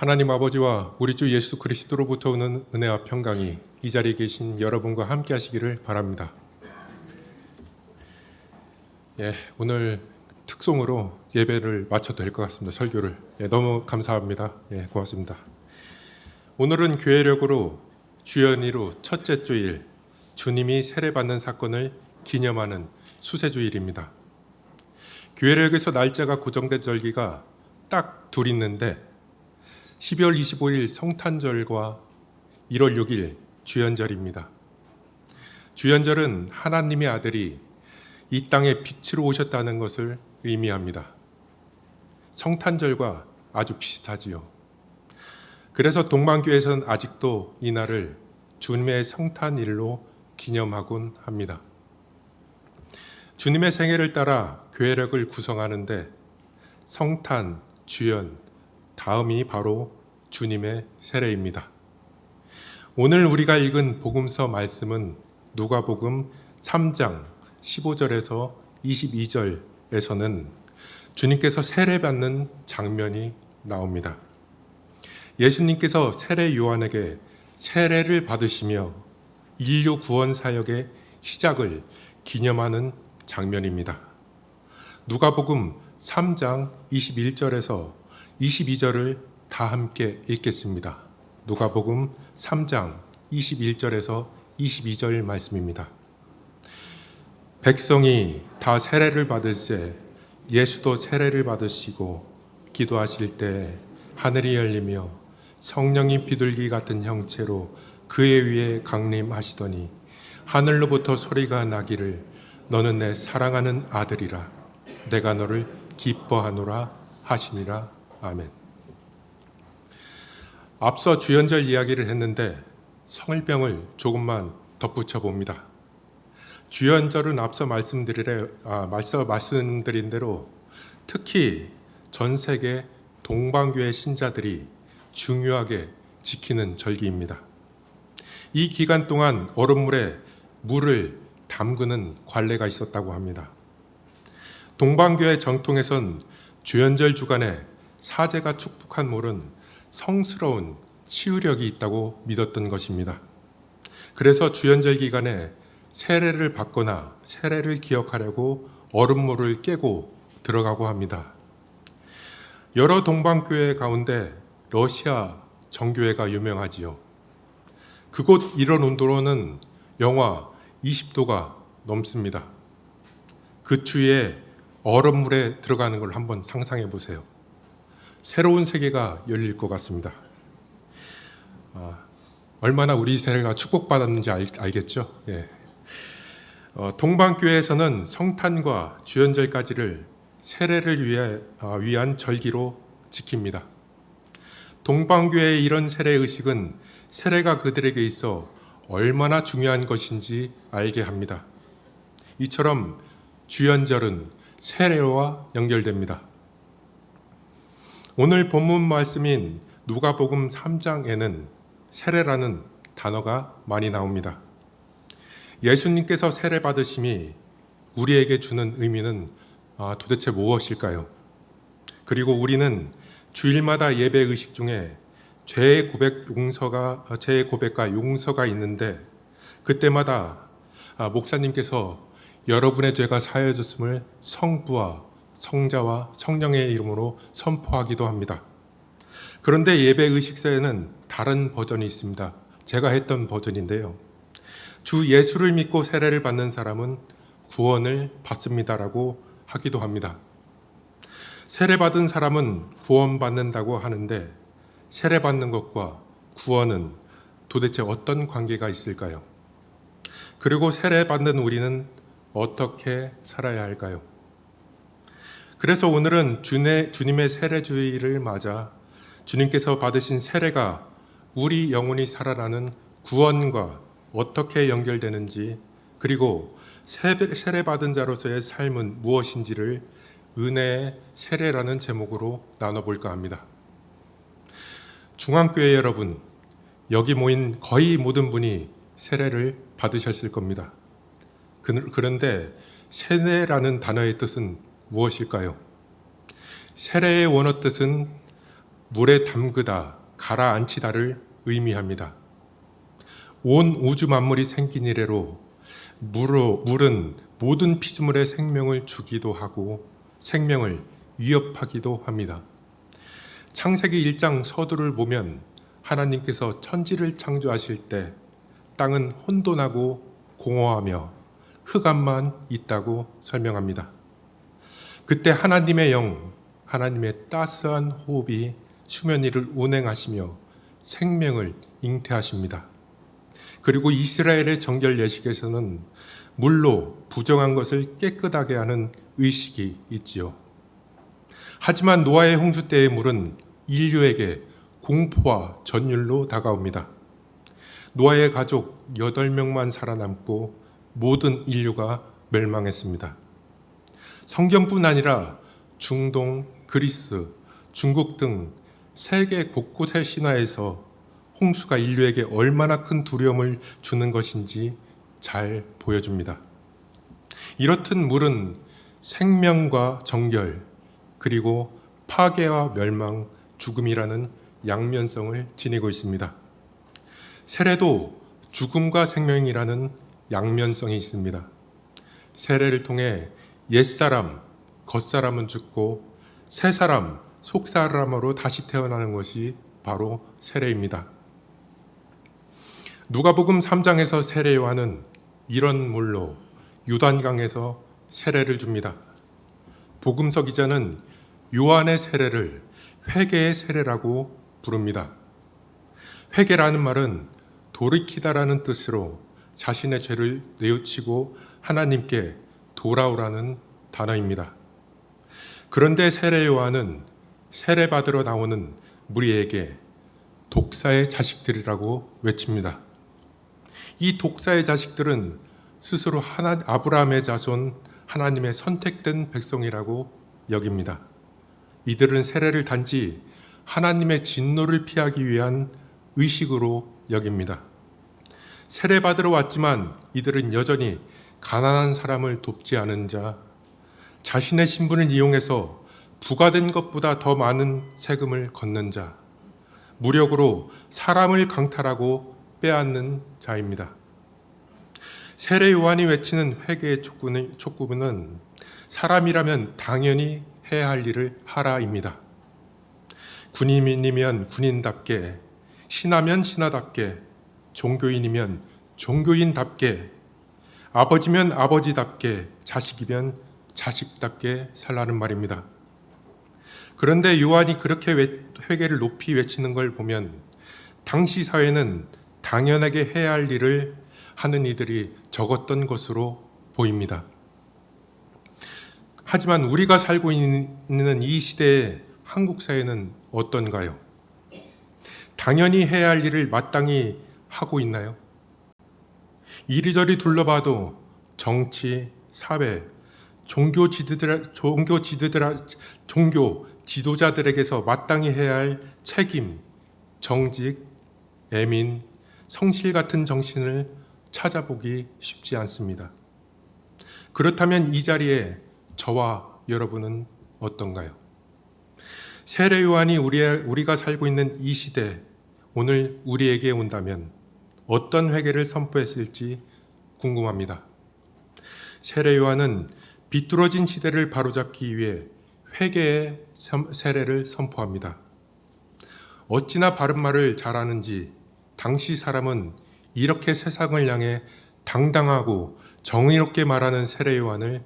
하나님 아버지와 우리 주 예수 그리스도로부터 오는 은혜와 평강이 이 자리에 계신 여러분과 함께 하시기를 바랍니다. 오늘 특송으로 예배를 마쳐도 될 것 같습니다. 설교를. 너무 감사합니다. 고맙습니다. 오늘은 교회력으로 주연이로 첫째 주일, 주님이 세례받는 사건을 기념하는 수세주일입니다. 교회력에서 날짜가 고정된 절기가 딱 둘 있는데 12월 25일 성탄절과 1월 6일 주연절입니다. 주연절은 하나님의 아들이 이 땅에 빛으로 오셨다는 것을 의미합니다. 성탄절과 아주 비슷하지요. 그래서 동방교회에서는 아직도 이날을 주님의 성탄일로 기념하곤 합니다. 주님의 생애를 따라 교회력을 구성하는데 성탄, 주연, 다음이 바로 주님의 세례입니다. 오늘 우리가 읽은 복음서 말씀은 누가복음 3장 15절에서 22절에서는 주님께서 세례받는 장면이 나옵니다. 예수님께서 세례 요한에게 세례를 받으시며 인류 구원 사역의 시작을 기념하는 장면입니다. 누가복음 3장 21절에서 22절을 다 함께 읽겠습니다. 누가복음 3장 21절에서 22절 말씀입니다. 백성이 다 세례를 받을새 예수도 세례를 받으시고 기도하실 때 하늘이 열리며 성령이 비둘기 같은 형체로 그의 위에 강림하시더니 하늘로부터 소리가 나기를 너는 내 사랑하는 아들이라 내가 너를 기뻐하노라 하시니라. 아멘. 앞서 주연절 이야기를 했는데 성일병을 조금만 덧붙여 봅니다. 주연절은 앞서 말씀드린 대로 특히 전 세계 동방교회 신자들이 중요하게 지키는 절기입니다. 이 기간 동안 얼음물에 물을 담그는 관례가 있었다고 합니다. 동방교회 정통에선 주연절 주간에 사제가 축복한 물은 성스러운 치유력이 있다고 믿었던 것입니다. 그래서 주연절 기간에 세례를 받거나 세례를 기억하려고 얼음물을 깨고 들어가고 합니다. 여러 동방교회 가운데 러시아 정교회가 유명하지요. 그곳 이런 온도로는 영하 20도가 넘습니다. 그 추위에 얼음물에 들어가는 걸 한번 상상해 보세요. 새로운 세계가 열릴 것 같습니다. 얼마나 우리 세례가 축복받았는지 알겠죠? 동방교회에서는 성탄과 주연절까지를 세례를 위한 절기로 지킵니다. 동방교회의 이런 세례 의식은 세례가 그들에게 있어 얼마나 중요한 것인지 알게 합니다. 이처럼 주연절은 세례와 연결됩니다. 오늘 본문 말씀인 누가복음 3장에는 세례라는 단어가 많이 나옵니다. 예수님께서 세례 받으심이 우리에게 주는 의미는 도대체 무엇일까요? 그리고 우리는 주일마다 예배 의식 중에 죄의 고백과 용서가 있는데 그때마다 목사님께서 여러분의 죄가 사해졌음을 성부와 성자와 성령의 이름으로 선포하기도 합니다. 그런데 예배 의식서에는 다른 버전이 있습니다. 제가 했던 버전인데요. 주 예수를 믿고 세례를 받는 사람은 구원을 받습니다라고 하기도 합니다. 세례받은 사람은 구원받는다고 하는데 세례받는 것과 구원은 도대체 어떤 관계가 있을까요? 그리고 세례받는 우리는 어떻게 살아야 할까요? 그래서 오늘은 주님의 세례주일을 맞아 주님께서 받으신 세례가 우리 영혼이 살아나는 구원과 어떻게 연결되는지 그리고 세례받은 자로서의 삶은 무엇인지를 은혜의 세례라는 제목으로 나눠볼까 합니다. 중앙교회 여러분, 여기 모인 거의 모든 분이 세례를 받으셨을 겁니다. 그런데 세례라는 단어의 뜻은 무엇일까요? 세례의 원어 뜻은 물에 담그다, 가라앉히다를 의미합니다. 온 우주 만물이 생긴 이래로 물은 모든 피조물의 생명을 주기도 하고 생명을 위협하기도 합니다. 창세기 1장 서두를 보면 하나님께서 천지를 창조하실 때 땅은 혼돈하고 공허하며 흑암만 있다고 설명합니다. 그때 하나님의 영, 하나님의 따스한 호흡이 수면 위를 운행하시며 생명을 잉태하십니다. 그리고 이스라엘의 정결 예식에서는 물로 부정한 것을 깨끗하게 하는 의식이 있지요. 하지만 노아의 홍수 때의 물은 인류에게 공포와 전율로 다가옵니다. 노아의 가족 8명만 살아남고 모든 인류가 멸망했습니다. 성경뿐 아니라 중동, 그리스, 중국 등 세계 곳곳의 신화에서 홍수가 인류에게 얼마나 큰 두려움을 주는 것인지 잘 보여줍니다. 이렇듯 물은 생명과 정결, 그리고 파괴와 멸망, 죽음이라는 양면성을 지니고 있습니다. 세례도 죽음과 생명이라는 양면성이 있습니다. 세례를 통해 옛사람, 겉사람은 죽고 새사람, 속사람으로 다시 태어나는 것이 바로 세례입니다. 누가복음 3장에서 세례 요한은 이런 물로 요단강에서 세례를 줍니다. 복음서 기자는 요한의 세례를 회개의 세례라고 부릅니다. 회개라는 말은 돌이키다라는 뜻으로 자신의 죄를 뉘우치고 하나님께 돌아오라는 단어입니다. 그런데 세례 요한은 세례 받으러 나오는 무리에게 독사의 자식들이라고 외칩니다. 이 독사의 자식들은 스스로 아브라함의 자손, 하나님의 선택된 백성이라고 여깁니다. 이들은 세례를 단지 하나님의 진노를 피하기 위한 의식으로 여깁니다. 세례 받으러 왔지만 이들은 여전히 가난한 사람을 돕지 않은 자, 자신의 신분을 이용해서 부과된 것보다 더 많은 세금을 걷는 자, 무력으로 사람을 강탈하고 빼앗는 자입니다. 세례 요한이 외치는 회개의 촉구는 사람이라면 당연히 해야 할 일을 하라입니다. 군인이면 군인답게, 신하면 신하답게, 종교인이면 종교인답게, 아버지면 아버지답게, 자식이면 자식답게 살라는 말입니다. 그런데 요한이 그렇게 회개를 높이 외치는 걸 보면 당시 사회는 당연하게 해야 할 일을 하는 이들이 적었던 것으로 보입니다. 하지만 우리가 살고 있는 이 시대의 한국 사회는 어떤가요? 당연히 해야 할 일을 마땅히 하고 있나요? 이리저리 둘러봐도 정치, 사회, 종교 지도자들에게서 마땅히 해야 할 책임, 정직, 애민, 성실 같은 정신을 찾아보기 쉽지 않습니다. 그렇다면 이 자리에 저와 여러분은 어떤가요? 세례 요한이 우리가 살고 있는 이 시대, 오늘 우리에게 온다면 어떤 회개를 선포했을지 궁금합니다. 세례 요한은 비뚤어진 시대를 바로잡기 위해 회개의 세례를 선포합니다. 어찌나 바른 말을 잘하는지 당시 사람은 이렇게 세상을 향해 당당하고 정의롭게 말하는 세례 요한을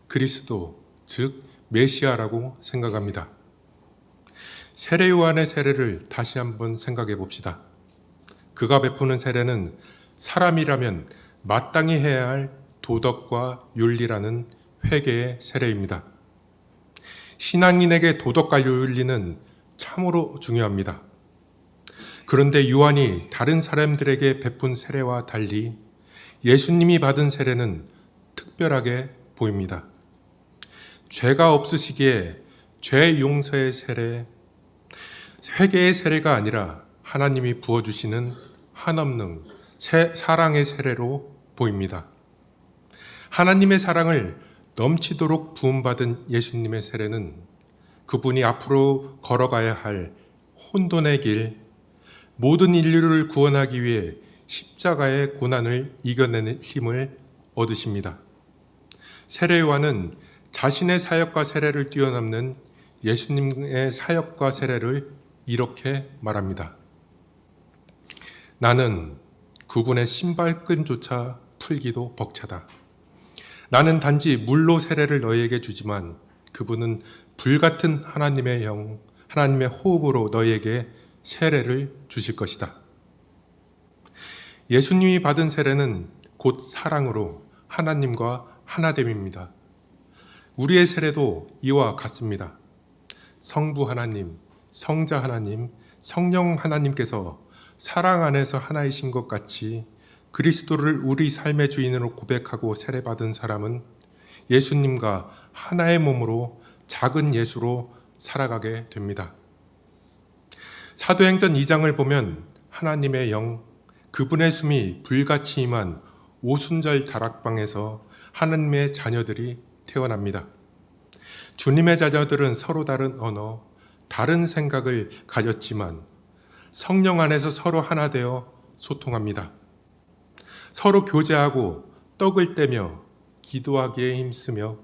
그리스도, 즉 메시아라고 생각합니다. 세례 요한의 세례를 다시 한번 생각해 봅시다. 그가 베푸는 세례는 사람이라면 마땅히 해야 할 도덕과 윤리라는 회개의 세례입니다. 신앙인에게 도덕과 윤리는 참으로 중요합니다. 그런데 요한이 다른 사람들에게 베푼 세례와 달리 예수님이 받은 세례는 특별하게 보입니다. 죄가 없으시기에 죄 용서의 세례, 회개의 세례가 아니라 하나님이 부어주시는 한없는 사랑의 세례로 보입니다. 하나님의 사랑을 넘치도록 부음받은 예수님의 세례는 그분이 앞으로 걸어가야 할 혼돈의 길, 모든 인류를 구원하기 위해 십자가의 고난을 이겨내는 힘을 얻으십니다. 세례 요한은 자신의 사역과 세례를 뛰어넘는 예수님의 사역과 세례를 이렇게 말합니다. 나는 그분의 신발끈조차 풀기도 벅차다. 나는 단지 물로 세례를 너희에게 주지만 그분은 불같은 하나님의 영, 하나님의 호흡으로 너희에게 세례를 주실 것이다. 예수님이 받은 세례는 곧 사랑으로 하나님과 하나됨입니다. 우리의 세례도 이와 같습니다. 성부 하나님, 성자 하나님, 성령 하나님께서 사랑 안에서 하나이신 것 같이 그리스도를 우리 삶의 주인으로 고백하고 세례받은 사람은 예수님과 하나의 몸으로 작은 예수로 살아가게 됩니다. 사도행전 2장을 보면 하나님의 영, 그분의 숨이 불같이 임한 오순절 다락방에서 하나님의 자녀들이 태어납니다. 주님의 자녀들은 서로 다른 언어, 다른 생각을 가졌지만 성령 안에서 서로 하나 되어 소통합니다. 서로 교제하고 떡을 떼며 기도하기에 힘쓰며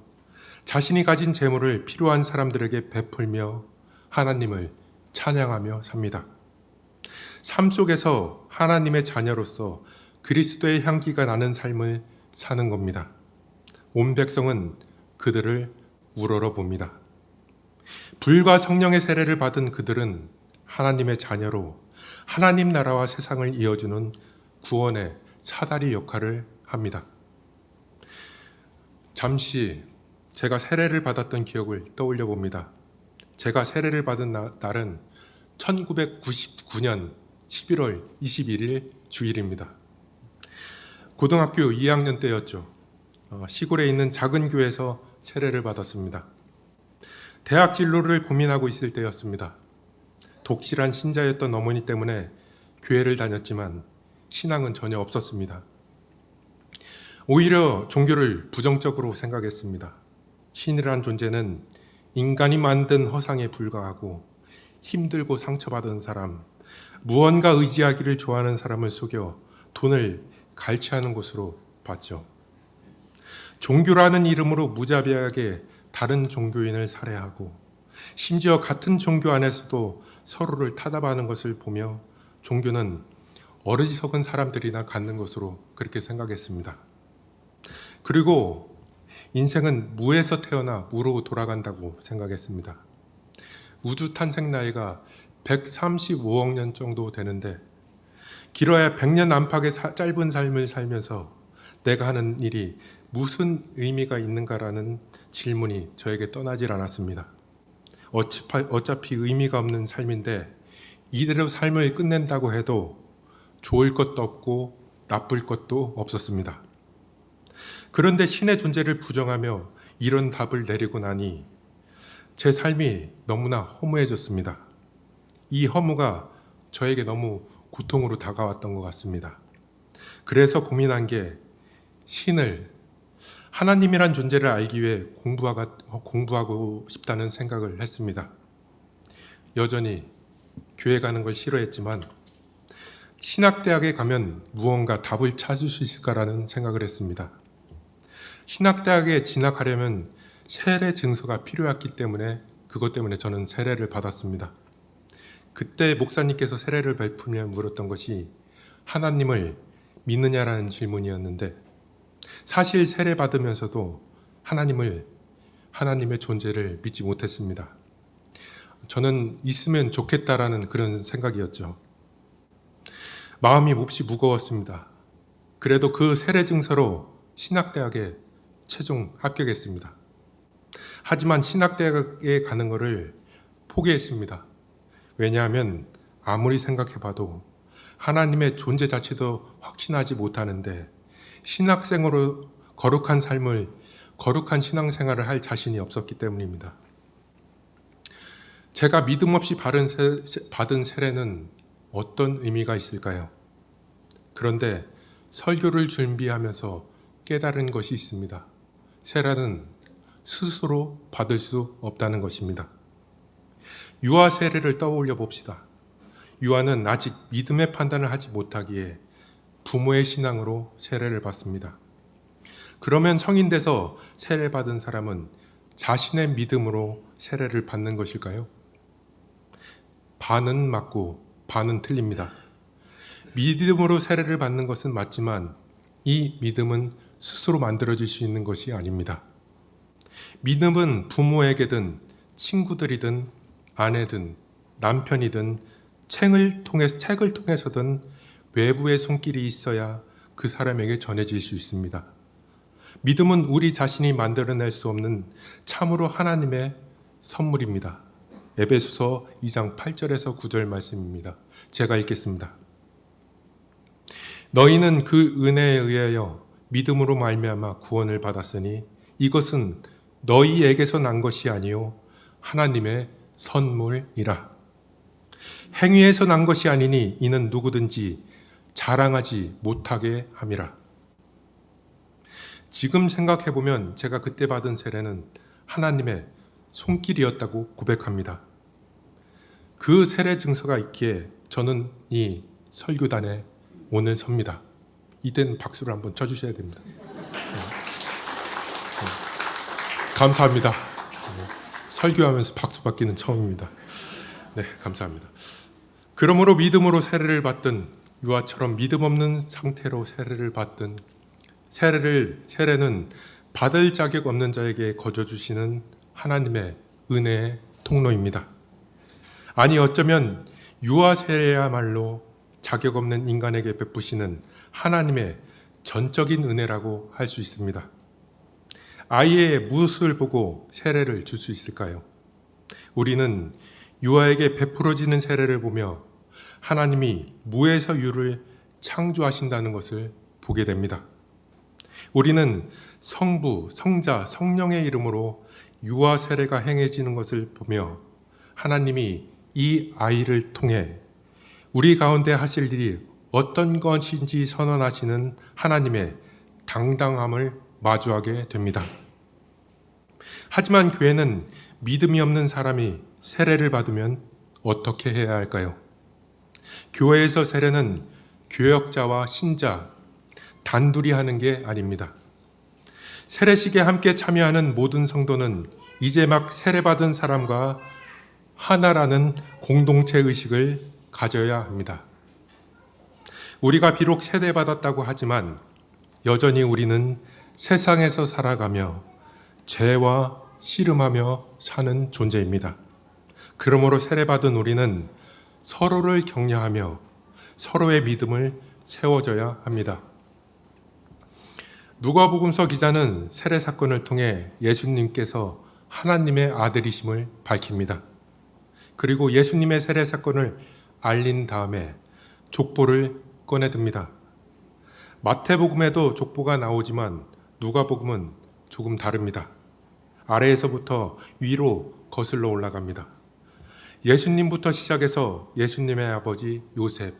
자신이 가진 재물을 필요한 사람들에게 베풀며 하나님을 찬양하며 삽니다. 삶 속에서 하나님의 자녀로서 그리스도의 향기가 나는 삶을 사는 겁니다. 온 백성은 그들을 우러러 봅니다. 불과 성령의 세례를 받은 그들은 하나님의 자녀로 하나님 나라와 세상을 이어주는 구원의 사다리 역할을 합니다. 잠시 제가 세례를 받았던 기억을 떠올려 봅니다. 제가 세례를 받은 날은 1999년 11월 21일 주일입니다. 고등학교 2학년 때였죠. 시골에 있는 작은 교회에서 세례를 받았습니다. 대학 진로를 고민하고 있을 때였습니다. 독실한 신자였던 어머니 때문에 교회를 다녔지만 신앙은 전혀 없었습니다. 오히려 종교를 부정적으로 생각했습니다. 신이란 존재는 인간이 만든 허상에 불과하고 힘들고 상처받은 사람, 무언가 의지하기를 좋아하는 사람을 속여 돈을 갈취하는 곳으로 봤죠. 종교라는 이름으로 무자비하게 다른 종교인을 살해하고 심지어 같은 종교 안에서도 서로를 타협하는 것을 보며 종교는 어리석은 사람들이나 갖는 것으로 그렇게 생각했습니다. 그리고 인생은 무에서 태어나 무로 돌아간다고 생각했습니다. 우주 탄생 나이가 135억 년 정도 되는데 길어야 100년 안팎의 짧은 삶을 살면서 내가 하는 일이 무슨 의미가 있는가라는 질문이 저에게 떠나질 않았습니다. 어차피 의미가 없는 삶인데 이대로 삶을 끝낸다고 해도 좋을 것도 없고 나쁠 것도 없었습니다. 그런데 신의 존재를 부정하며 이런 답을 내리고 나니 제 삶이 너무나 허무해졌습니다. 이 허무가 저에게 너무 고통으로 다가왔던 것 같습니다. 그래서 고민한 게 신을 하나님이란 존재를 알기 위해 공부하고 싶다는 생각을 했습니다. 여전히 교회 가는 걸 싫어했지만 신학대학에 가면 무언가 답을 찾을 수 있을까라는 생각을 했습니다. 신학대학에 진학하려면 세례 증서가 필요했기 때문에 그것 때문에 저는 세례를 받았습니다. 그때 목사님께서 세례를 베풀며 물었던 것이 하나님을 믿느냐라는 질문이었는데 사실 세례 받으면서도 하나님의 존재를 믿지 못했습니다. 저는 있으면 좋겠다라는 그런 생각이었죠. 마음이 몹시 무거웠습니다. 그래도 그 세례 증서로 신학대학에 최종 합격했습니다. 하지만 신학대학에 가는 것을 포기했습니다. 왜냐하면 아무리 생각해봐도 하나님의 존재 자체도 확신하지 못하는데 신학생으로 거룩한 신앙생활을 할 자신이 없었기 때문입니다. 제가 믿음 없이 받은 세례는 어떤 의미가 있을까요? 그런데 설교를 준비하면서 깨달은 것이 있습니다. 세례는 스스로 받을 수 없다는 것입니다. 유아 세례를 떠올려 봅시다. 유아는 아직 믿음의 판단을 하지 못하기에 부모의 신앙으로 세례를 받습니다. 그러면 성인 돼서 세례받은 사람은 자신의 믿음으로 세례를 받는 것일까요? 반은 맞고 반은 틀립니다. 믿음으로 세례를 받는 것은 맞지만 이 믿음은 스스로 만들어질 수 있는 것이 아닙니다. 믿음은 부모에게든 친구들이든 아내든 남편이든 책을 통해서든 외부의 손길이 있어야 그 사람에게 전해질 수 있습니다. 믿음은 우리 자신이 만들어낼 수 없는 참으로 하나님의 선물입니다. 에베소서 2장 8절에서 9절 말씀입니다. 제가 읽겠습니다. 너희는 그 은혜에 의하여 믿음으로 말미암아 구원을 받았으니 이것은 너희에게서 난 것이 아니요 하나님의 선물이라. 행위에서 난 것이 아니니 이는 누구든지 자랑하지 못하게 함이라. 지금 생각해보면 제가 그때 받은 세례는 하나님의 손길이었다고 고백합니다. 그 세례 증서가 있기에 저는 이 설교단에 오늘 섭니다. 이때는 박수를 한번 쳐주셔야 됩니다. 감사합니다. 설교하면서 박수 받기는 처음입니다. 네, 감사합니다. 그러므로 믿음으로 세례를 받든 유아처럼 믿음 없는 상태로 세례를 받든 세례는 받을 자격 없는 자에게 거저 주시는 하나님의 은혜의 통로입니다. 아니 어쩌면 유아 세례야말로 자격 없는 인간에게 베푸시는 하나님의 전적인 은혜라고 할 수 있습니다. 아이의 무엇을 보고 세례를 줄 수 있을까요? 우리는 유아에게 베풀어지는 세례를 보며 하나님이 무에서 유를 창조하신다는 것을 보게 됩니다. 우리는 성부, 성자, 성령의 이름으로 유아 세례가 행해지는 것을 보며 하나님이 이 아이를 통해 우리 가운데 하실 일이 어떤 것인지 선언하시는 하나님의 당당함을 마주하게 됩니다. 하지만 교회는 믿음이 없는 사람이 세례를 받으면 어떻게 해야 할까요? 교회에서 세례는 교역자와 신자 단둘이 하는 게 아닙니다. 세례식에 함께 참여하는 모든 성도는 이제 막 세례받은 사람과 하나라는 공동체 의식을 가져야 합니다. 우리가 비록 세례받았다고 하지만 여전히 우리는 세상에서 살아가며 죄와 씨름하며 사는 존재입니다. 그러므로 세례받은 우리는 서로를 격려하며 서로의 믿음을 세워줘야 합니다. 누가복음서 기자는 세례 사건을 통해 예수님께서 하나님의 아들이심을 밝힙니다. 그리고 예수님의 세례 사건을 알린 다음에 족보를 꺼내듭니다. 마태복음에도 족보가 나오지만 누가복음은 조금 다릅니다. 아래에서부터 위로 거슬러 올라갑니다. 예수님부터 시작해서 예수님의 아버지 요셉,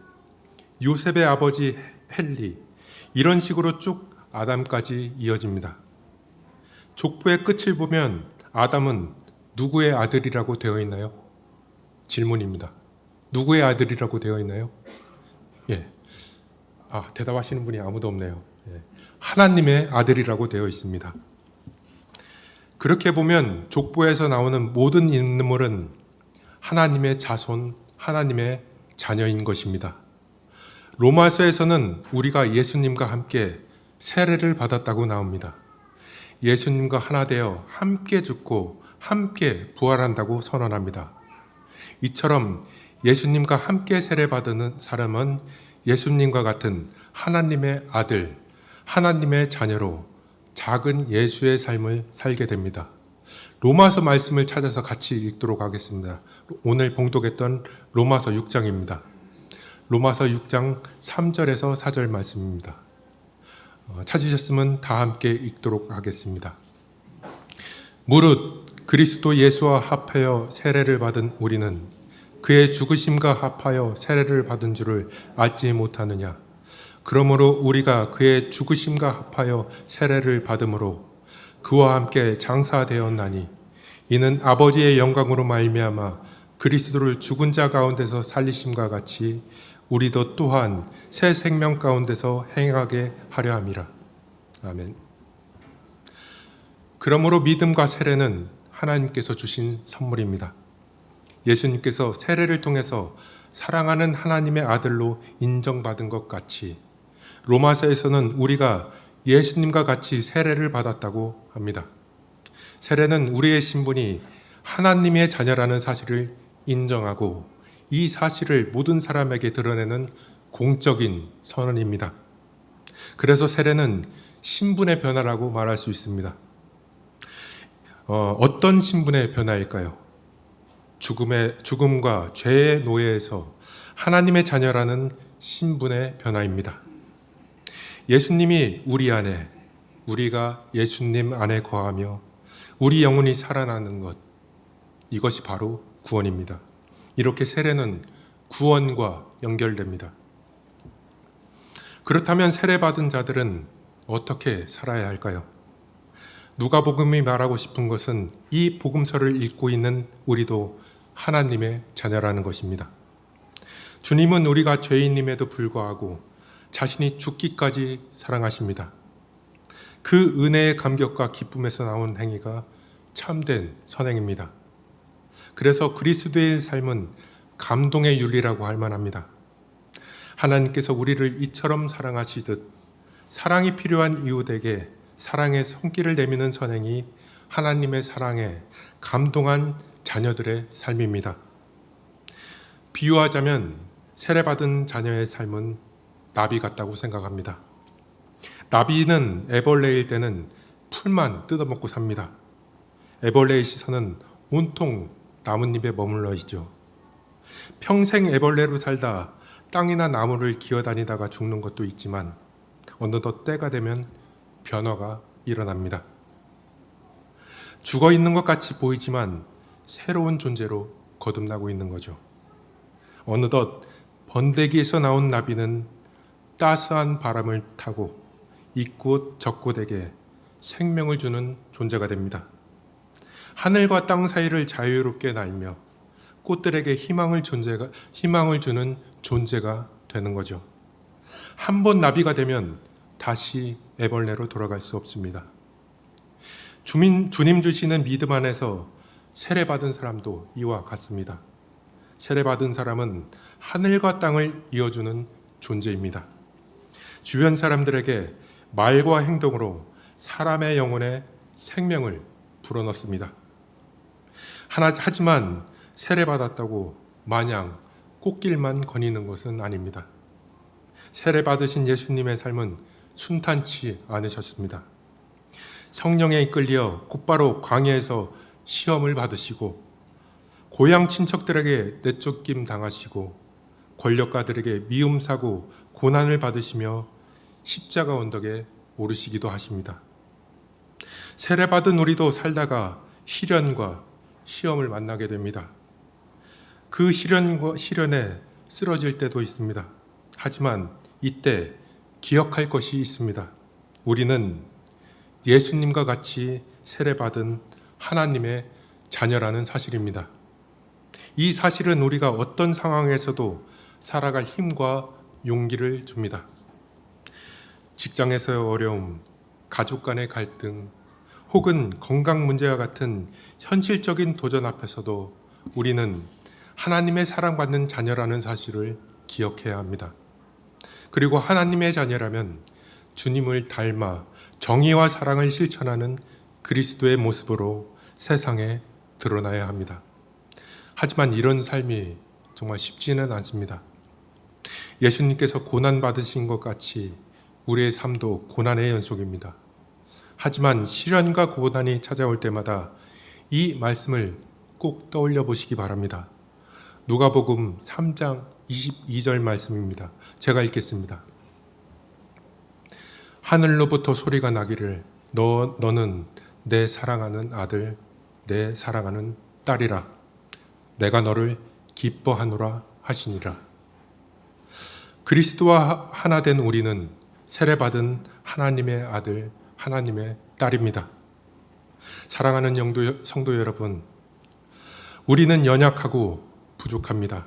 요셉의 아버지 헬리, 이런 식으로 쭉 아담까지 이어집니다. 족보의 끝을 보면 아담은 누구의 아들이라고 되어 있나요? 질문입니다. 누구의 아들이라고 되어 있나요? 예. 대답하시는 분이 아무도 없네요. 예. 하나님의 아들이라고 되어 있습니다. 그렇게 보면 족보에서 나오는 모든 인물은 하나님의 자손, 하나님의 자녀인 것입니다. 로마서에서는 우리가 예수님과 함께 세례를 받았다고 나옵니다. 예수님과 하나 되어 함께 죽고 함께 부활한다고 선언합니다. 이처럼 예수님과 함께 세례받은 사람은 예수님과 같은 하나님의 아들, 하나님의 자녀로 작은 예수의 삶을 살게 됩니다. 로마서 말씀을 찾아서 같이 읽도록 하겠습니다. 오늘 봉독했던 로마서 6장입니다. 로마서 6장 3절에서 4절 말씀입니다. 찾으셨으면 다 함께 읽도록 하겠습니다. 무릇 그리스도 예수와 합하여 세례를 받은 우리는 그의 죽으심과 합하여 세례를 받은 줄을 알지 못하느냐. 그러므로 우리가 그의 죽으심과 합하여 세례를 받음으로 그와 함께 장사되었나니 이는 아버지의 영광으로 말미암아 그리스도를 죽은 자 가운데서 살리심과 같이 우리도 또한 새 생명 가운데서 행하게 하려 함이라. 아멘. 그러므로 믿음과 세례는 하나님께서 주신 선물입니다. 예수님께서 세례를 통해서 사랑하는 하나님의 아들로 인정받은 것 같이 로마서에서는 우리가 예수님과 같이 세례를 받았다고 합니다. 세례는 우리의 신분이 하나님의 자녀라는 사실을 인정하고 이 사실을 모든 사람에게 드러내는 공적인 선언입니다. 그래서 세례는 신분의 변화라고 말할 수 있습니다. 어떤 신분의 변화일까요? 죽음과 죄의 노예에서 하나님의 자녀라는 신분의 변화입니다. 예수님이 우리 안에, 우리가 예수님 안에 거하며 우리 영혼이 살아나는 것, 이것이 바로 구원입니다. 이렇게 세례는 구원과 연결됩니다. 그렇다면 세례받은 자들은 어떻게 살아야 할까요? 누가복음이 말하고 싶은 것은 이 복음서를 읽고 있는 우리도 하나님의 자녀라는 것입니다. 주님은 우리가 죄인임에도 불구하고 자신이 죽기까지 사랑하십니다. 그 은혜의 감격과 기쁨에서 나온 행위가 참된 선행입니다. 그래서 그리스도의 삶은 감동의 윤리라고 할 만합니다. 하나님께서 우리를 이처럼 사랑하시듯 사랑이 필요한 이웃에게 사랑의 손길을 내미는 선행이 하나님의 사랑에 감동한 자녀들의 삶입니다. 비유하자면 세례받은 자녀의 삶은 나비 같다고 생각합니다. 나비는 애벌레일 때는 풀만 뜯어먹고 삽니다. 애벌레의 시선은 온통 나뭇잎에 머물러 있죠. 평생 애벌레로 살다 땅이나 나무를 기어다니다가 죽는 것도 있지만 어느덧 때가 되면 변화가 일어납니다. 죽어 있는 것 같이 보이지만 새로운 존재로 거듭나고 있는 거죠. 어느덧 번데기에서 나온 나비는 따스한 바람을 타고 이곳 저곳에게 생명을 주는 존재가 됩니다. 하늘과 땅 사이를 자유롭게 날며 꽃들에게 희망을 주는 존재가 되는 거죠. 한 번 나비가 되면 다시 애벌레로 돌아갈 수 없습니다. 주님 주시는 믿음 안에서 세례받은 사람도 이와 같습니다. 세례받은 사람은 하늘과 땅을 이어주는 존재입니다. 주변 사람들에게 말과 행동으로 사람의 영혼에 생명을 불어넣습니다. 하지만 세례받았다고 마냥 꽃길만 거니는 것은 아닙니다. 세례받으신 예수님의 삶은 순탄치 않으셨습니다. 성령에 이끌려 곧바로 광야에서 시험을 받으시고 고향 친척들에게 내쫓김 당하시고 권력가들에게 미움 사고 고난을 받으시며 십자가 언덕에 오르시기도 하십니다. 세례받은 우리도 살다가 시련과 시험을 만나게 됩니다. 그 시련에 쓰러질 때도 있습니다. 하지만 이때 기억할 것이 있습니다. 우리는 예수님과 같이 세례받은 하나님의 자녀라는 사실입니다. 이 사실은 우리가 어떤 상황에서도 살아갈 힘과 용기를 줍니다. 직장에서의 어려움, 가족 간의 갈등, 혹은 건강 문제와 같은 현실적인 도전 앞에서도 우리는 하나님의 사랑받는 자녀라는 사실을 기억해야 합니다. 그리고 하나님의 자녀라면 주님을 닮아 정의와 사랑을 실천하는 그리스도의 모습으로 세상에 드러나야 합니다. 하지만 이런 삶이 정말 쉽지는 않습니다. 예수님께서 고난 받으신 것 같이 우리의 삶도 고난의 연속입니다. 하지만 시련과 고난이 찾아올 때마다 이 말씀을 꼭 떠올려 보시기 바랍니다. 누가복음 3장 22절 말씀입니다. 제가 읽겠습니다. 하늘로부터 소리가 나기를 너는 내 사랑하는 아들, 내 사랑하는 딸이라. 내가 너를 기뻐하노라 하시니라. 그리스도와 하나 된 우리는 세례받은 하나님의 아들, 하나님의 딸입니다. 사랑하는 성도 여러분, 우리는 연약하고 부족합니다.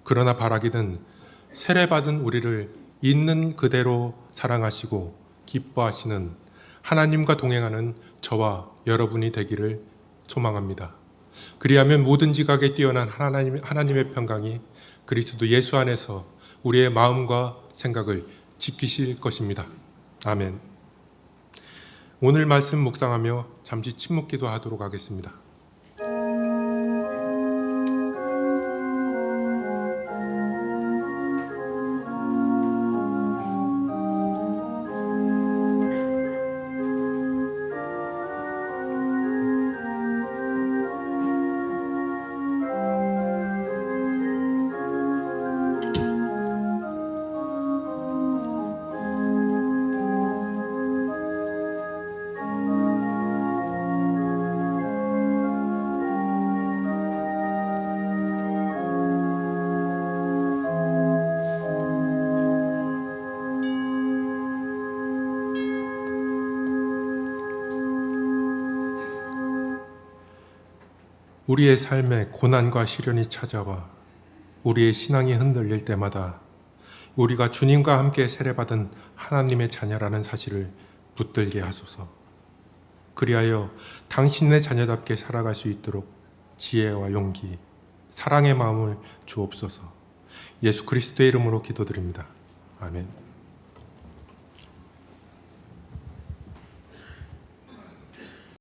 그러나 바라기는 세례받은 우리를 있는 그대로 사랑하시고 기뻐하시는 하나님과 동행하는 저와 여러분이 되기를 소망합니다. 그리하면 모든 지각에 뛰어난 하나님의 평강이 그리스도 예수 안에서 우리의 마음과 생각을 지키실 것입니다. 아멘. 오늘 말씀 묵상하며 잠시 침묵 기도하도록 하겠습니다. 우리의 삶에 고난과 시련이 찾아와 우리의 신앙이 흔들릴 때마다 우리가 주님과 함께 세례받은 하나님의 자녀라는 사실을 붙들게 하소서. 그리하여 당신의 자녀답게 살아갈 수 있도록 지혜와 용기, 사랑의 마음을 주옵소서. 예수 그리스도의 이름으로 기도드립니다. 아멘.